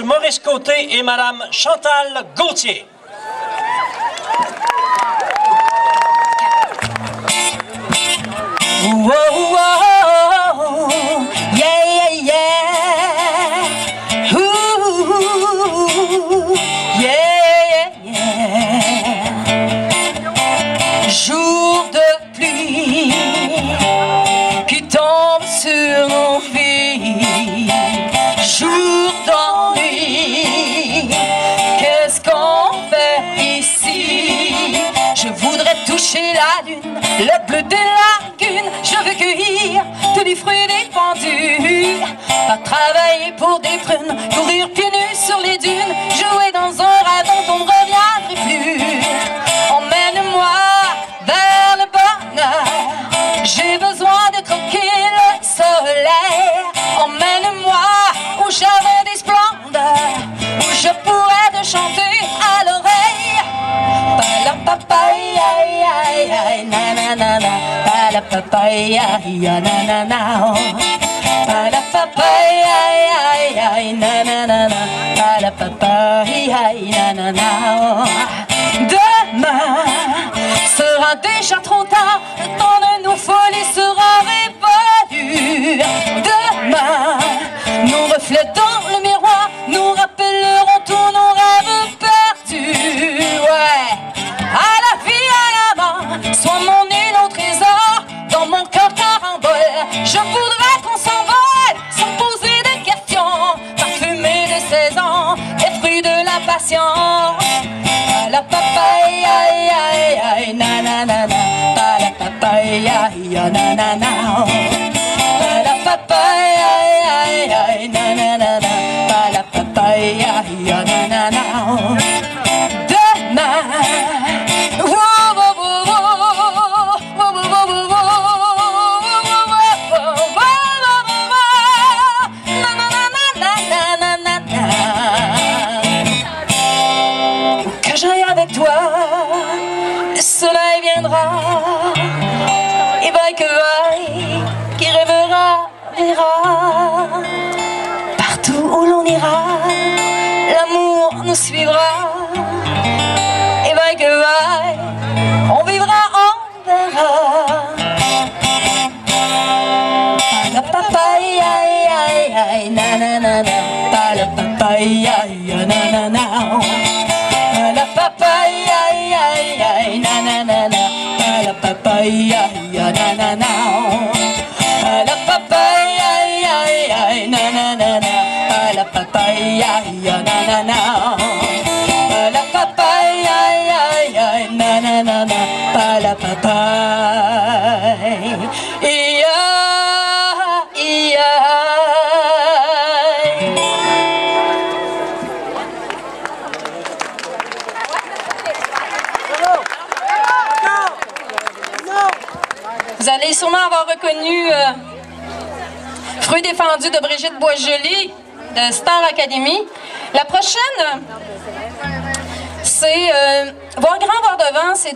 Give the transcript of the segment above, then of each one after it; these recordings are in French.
Maurice Côté et Madame Chantal Gauthier. Whoa, whoa, yeah, yeah, yeah. Ooh, yeah, yeah. Jour de pluie qui tombe sur nos vies, jour d'ennui, qu'est-ce qu'on fait ici? Je voudrais toucher la lune, le bleu des lagunes. Je veux cueillir tous les fruits défendus, pas travailler pour des prunes, courir pieds nus sur les dunes, jouer dans un rêve dont on ne reviendrait plus. Emmène-moi vers le bonheur, j'ai besoin de croquer le soleil. Emmène-moi où j'avais des splendeurs, où je pourrais te chanter à l'oreille. La papaya, na na na na. La papaya, na na na. La papaya, na na na na. La papaya, na na na. Demain sera déjà trop tard, le temps de nos folies sera révolu. Demain, nos reflets dans le miroir nous rappelleront tous nos rêves perdus. Ouais, à la vie, à la mort, soit mon île au trésor, dans mon cœur carambole. Je voudrais qu'on s'envole sans poser de questions, parfumé de 16 ans et fruit de la patience. La papaya, na na na na. La papaya, na na na. La papaya, na na na na. La papaya, na na na. Demain, que j'aille avec toi, le soleil viendra, et vaille que vaille, qui rêvera, verra. Partout où l'on ira, l'amour nous suivra, et vaille que vaille, on vivra, on verra. La papaya, na na na na. La papaya, na na na. La papaya, na na na na. La papaya, na na na. La papaya, na na na na. La papaya, na na na. La papaya, na na na na. La papaya. Vous allez sûrement avoir reconnu Fruits défendus de Brigitte Boisjoli de Star Academy. La prochaine, c'est Voir grand, voir devant. C'est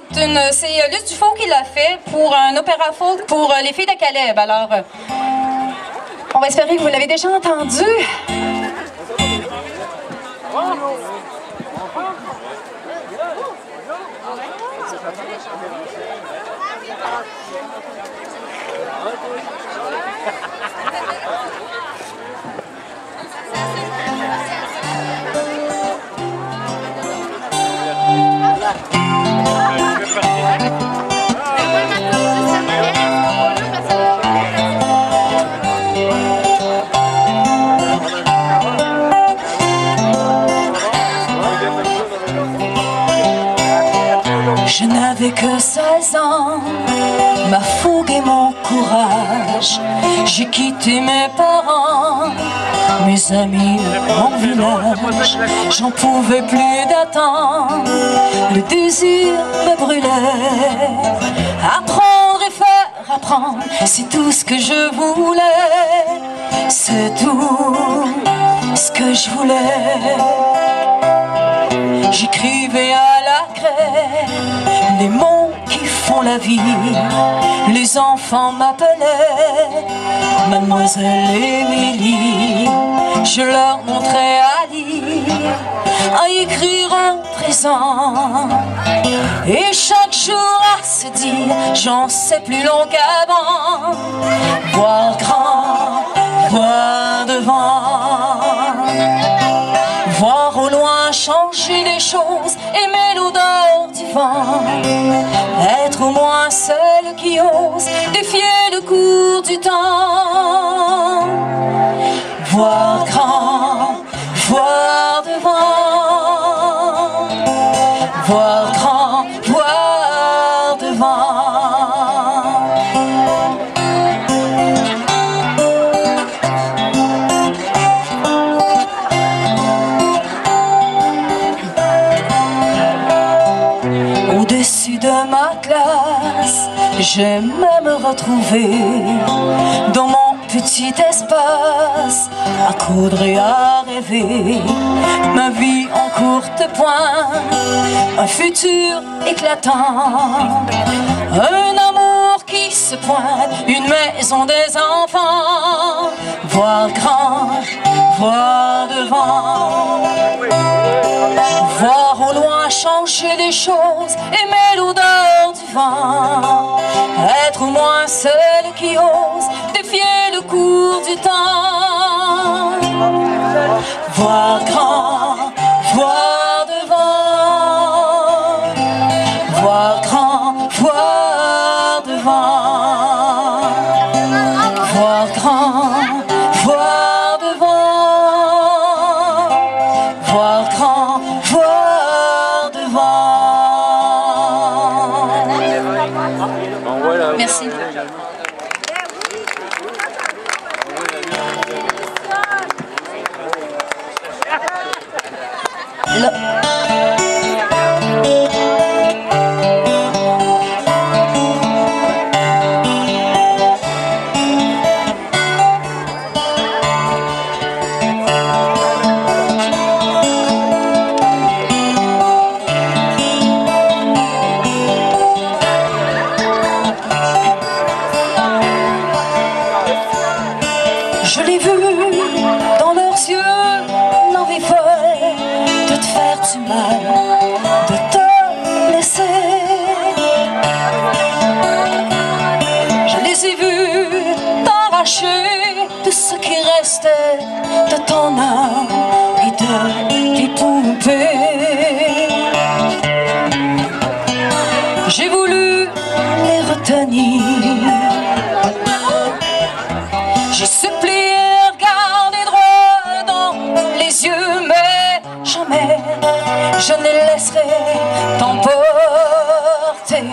Luce Dufault qui l'a fait pour un opéra folk pour les filles de Caleb. Alors, on va espérer que vous l'avez déjà entendu. Je n'avais que 16 ans, ma fougue et mon courage. J'ai quitté mes parents, mes amis, mon village. J'en pouvais plus d'attendre, le désir me brûlait. Apprendre et faire apprendre, c'est tout ce que je voulais. C'est tout ce que je voulais. J'écrivais à la craie les mots qui font la vie. Les enfants m'appelaient Mademoiselle Émilie. Je leur montrais Ali écrire au présent. Et chaque jour à se dire, j'en sais plus long qu'avant. Voir grand, voir devant. Voir au loin changer les choses, aimer l'odeur du vent. Être au moins seul qui ose défier le cours du temps. Voir grand, voir devant. Voir grand, voir devant. Au-dessus de ma classe, j'aimais me retrouver dans mon petit espace, à coudre et à rêver ma vie en courte pointe, un futur éclatant, un amour qui se pointe, une maison des enfants. Voir grand, voir devant. Voir au loin changer les choses, aimer l'odeur du vent. Être au moins seul qui ose défier le cours du temps. Voir grand, voir devant. Voir grand, voir devant. Voir grand, voir devant. Voir grand, voir devant. Merci. Je l'ai vu dans leurs yeux, l'envie folle de te faire du mal, de te laisser. Je les ai vus t'arracher de ce qui restait de ton âme et de tes poupées. J'ai voulu les retenir. J'ai supplié, regarder droit dans les yeux, mais jamais je ne les laisserai t'emporter.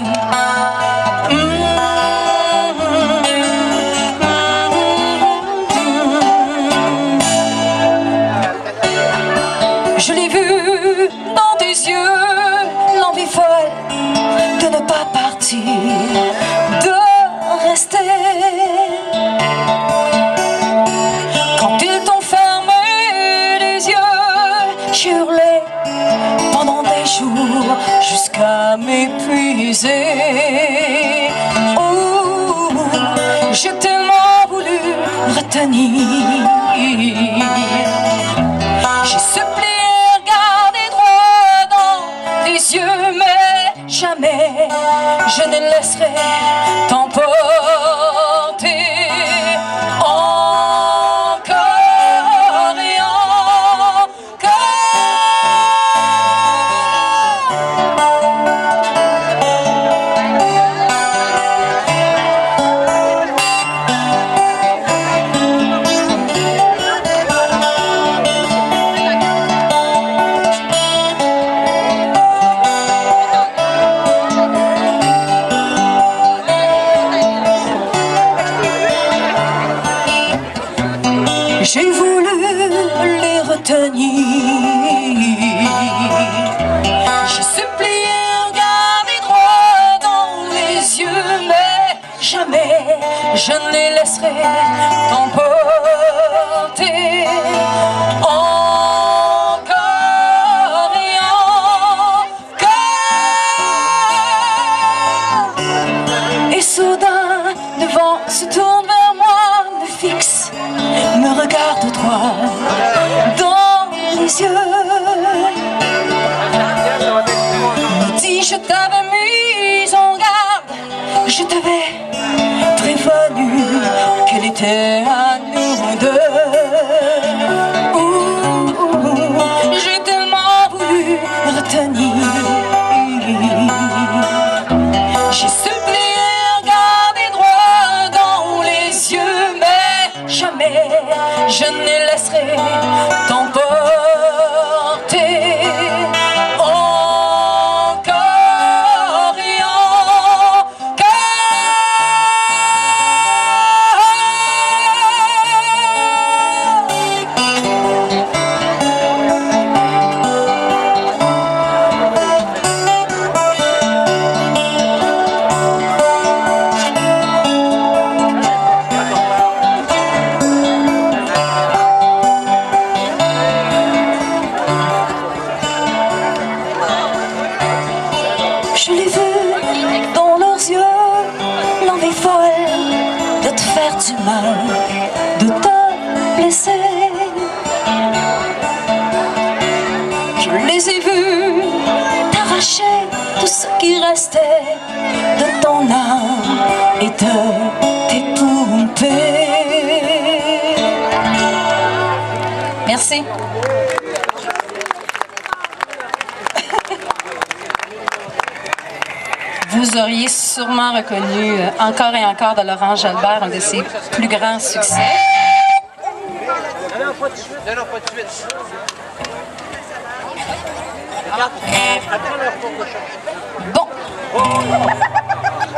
Je l'ai vu dans tes yeux, l'envie folle de ne pas partir, de rester. J'ai hurlé pendant des jours jusqu'à m'épuiser. Oh, j'ai tellement voulu retenir. J'ai supplié, regarder droit dans les yeux, mais jamais je ne laisserai t'emporter. J'ai voulu les retenir. J'ai supplié, regarder droit dans les yeux, mais jamais je ne les laisserai t'emporter. Encore et encore. Et soudain, le vent se tourne vers moi, me fixe, me regarde droit dans les yeux. était à nous deux. J'ai tellement voulu retenir. J'ai supplié regarder droit dans les yeux, mais jamais je ne les laisserai t'emporter. Je l'ai vu dans leurs yeux, l'envie folle de te faire du mal, de te blesser. Je les ai vus t'arracher tout ce qui restait de ton âme et de tes poupées. Merci. Vous auriez sûrement reconnu Encore et encore de Laurent Jalbert, un de ses plus grands succès. Bon.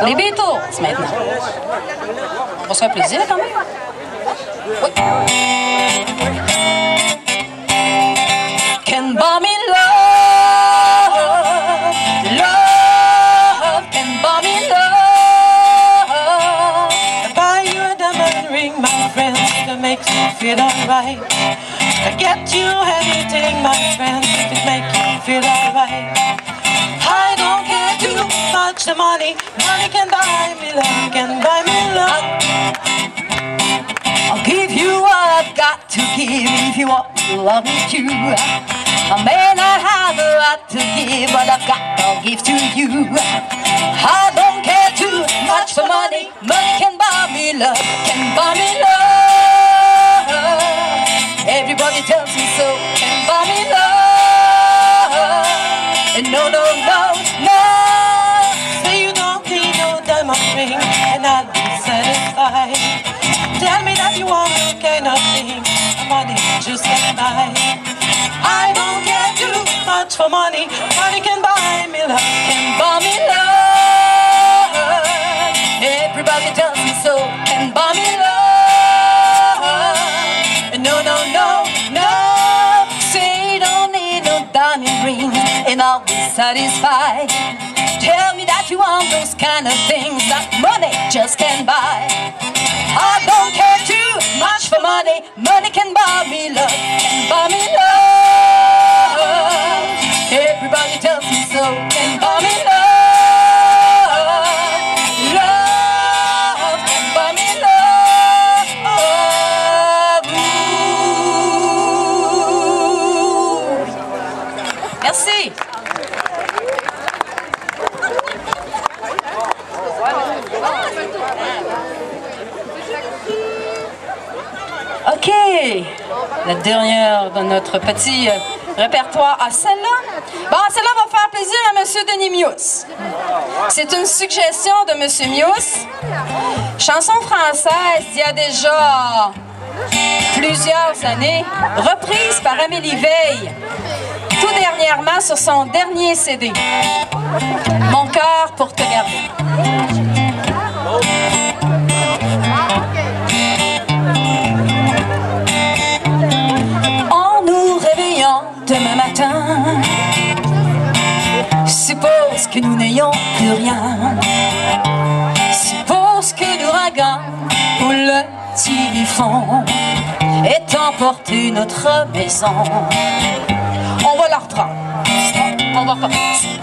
Les Beatles maintenant. On va se faire plaisir quand même. Oui. Can buy me love, love can buy me love. I buy you a diamond ring, my friend, that makes you feel alright. I get you anything, my friend, that make you feel alright. I don't care too much the money, money can buy me love, can buy me love. I'll give you what I've got to give if you want to love me too. I may not have a lot to give, but I've got I'll give to you. I don't care too much for money, money can buy me love, can buy me love. Everybody tells me so, can buy me love. And no, no, no, no. Say you don't need no diamond ring, and I'll be satisfied. Tell me that you want no kind of thing, money just can't buy. I don't care too much for money, money can buy me love, Can buy me love. Everybody tells me so, can buy me love. No, no, no, no. Say you don't need no diamond rings, and I'll be satisfied. Tell me that you want those kind of things that money just can't buy. I don't care too much for money, money can buy me love, can buy me love. Everybody tells me so, can buy me love. Love can buy me love. Ooh. Merci. OK, la dernière de notre petit répertoire. Ah, celle-là? Bon, celle-là va faire plaisir à M. Denis Mious. C'est une suggestion de M. Mious. Chanson française d'il y a déjà plusieurs années, reprise par Amélie Veil, tout dernièrement sur son dernier CD. Mon cœur pour te garder. En nous réveillant demain matin, suppose que nous n'ayons plus rien, suppose que l'ouragan ou le typhon ait emporté notre maison. On va la reprendre.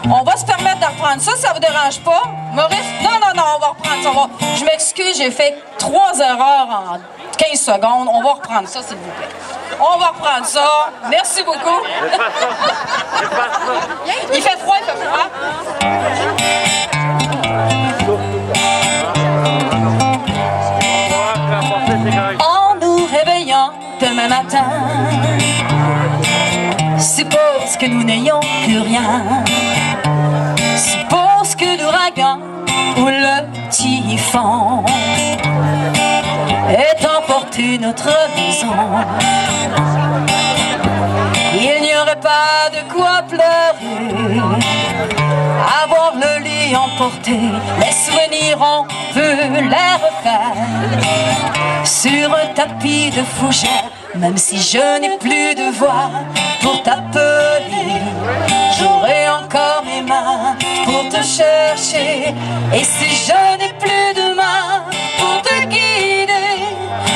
On va se permettre de reprendre ça, ça vous dérange pas? Maurice? Non, non, non, on va reprendre ça. Je m'excuse, j'ai fait 3 erreurs en 15 secondes. On va reprendre ça, s'il vous plaît. On va reprendre ça. Merci beaucoup. Il fait froid, il fait froid. Suppose que nous n'ayons plus rien. Suppose que l'ouragan ou le typhon ait emporté notre maison. Il n'y aurait pas de quoi pleurer, avoir le lit emporté. Les souvenirs, on peut les refaire sur un tapis de fougère. Même si je n'ai plus de voix pour t'appeler, j'aurai encore mes mains pour te chercher. Et si je n'ai plus de mains pour te guider,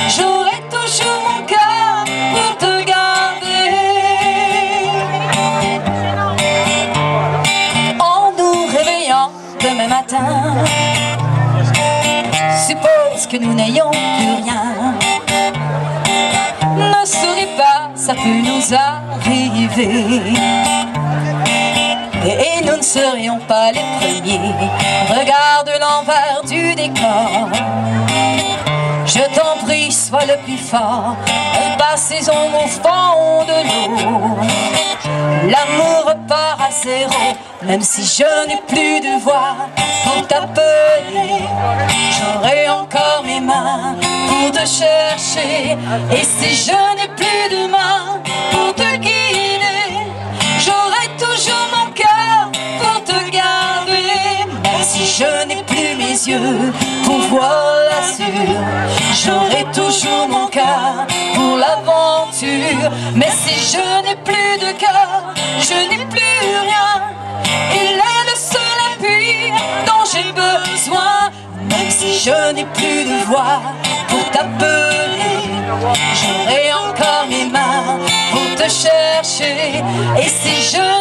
j'aurai toujours mon cœur pour te garder. En nous réveillant demain matin, suppose que nous n'ayons plus rien. Ne souris pas, ça peut nous arriver, et nous ne serions pas les premiers. Regarde l'envers du décor, je t'en prie, sois le plus fort. Passez-en au fond de l'eau, l'amour repart à zéro. Même si je n'ai plus de voix pour t'appeler, j'aurai encore mes mains pour te chercher. Et si je n'ai plus de mains pour te guider, j'aurai toujours mon cœur pour te garder. Même si je n'ai plus mes yeux pour voir l'azur, j'aurai toujours mon cœur pour l'aventure. Mais si je n'ai plus de cœur, je n'ai plus rien. Il est le seul appui dont j'ai besoin. Même si je n'ai plus de voix pour t'appeler, j'aurai encore mes mains pour te chercher. Et si je